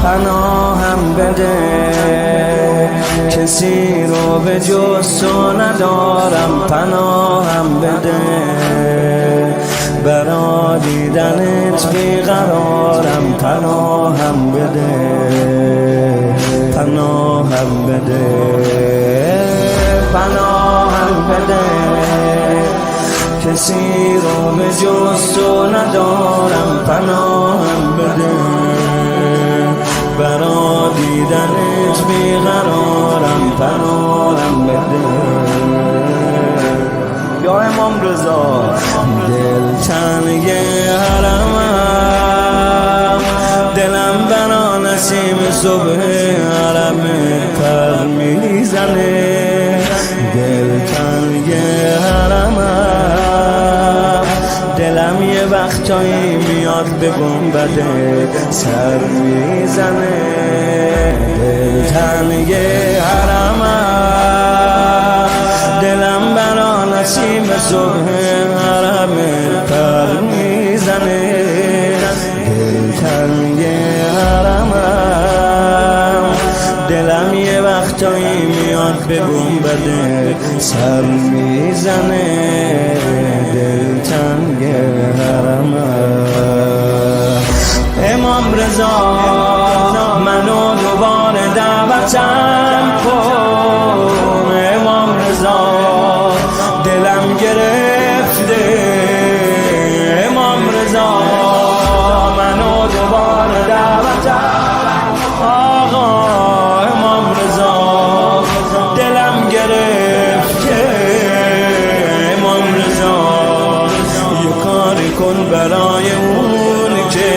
پناهم بده کسی رو به جز تو ندارم، پناهم بده برا دیدنت بیقرارم، پناهم بده پناهم بده پناهم بده کسی رو به جز تو ندارم، پناهم بده برا دیدنت بیقرارم، پناهم بده. یا امام رضا دل تنگ حرمم، دلم بنا نسیم صبح حرم پر میزنه، دل تنگ حرمم، دلم یه وقتایی میاد به گنبد سر میزنه، دل تنگ حرمم، دلم برا نسیم صبح حرم پر میزنه، دل تنگ حرمم، دلم یه وقتایی میاد به گنبد سر میزنه، دل تنگ حرمم. امام رضا منو دوباره دعوتم کن، امام رضا دلم گرفته، امام رضا منو دوباره دعوتم آقا، امام رضا دلم گرفته، امام رضا یه کاری کن برای اون که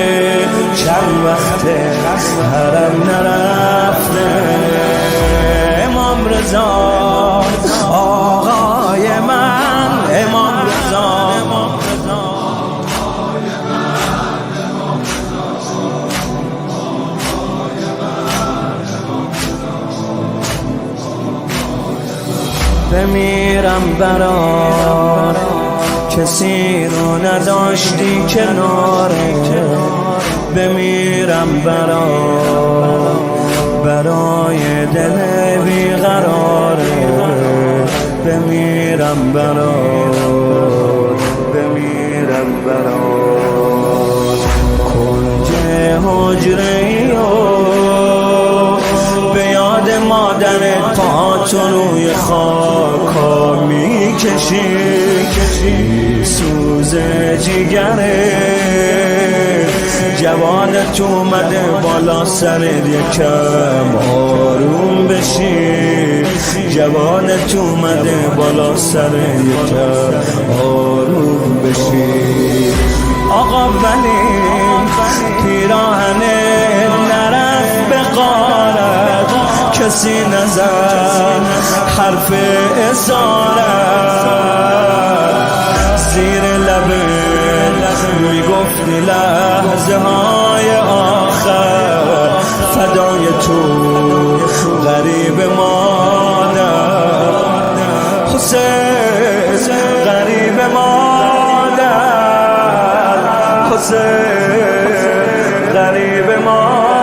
چند وقته حرم نرفته، امام رضا آقای من، امام رضا بمیرم برات کسی رو نداشتی کناره، بمیرم برات برای دل بیقراره، بمیرم برات بمیرم برات کنج حجره و به یاد مادرت پاتو روی خاکا میکشی، سوز جیگره جوانت اومده بالا سرت یکم آروم بشی، جوانت اومده بالا سرت یکم آروم بشی، آقا ولی پیراهنت نرفت به غارت، کسی نزد حرف اسارت، زیر لبت میگفتی لحظه های آخر فدای تو غریب مادر، حسین غریب مادر، حسین غریب مادر.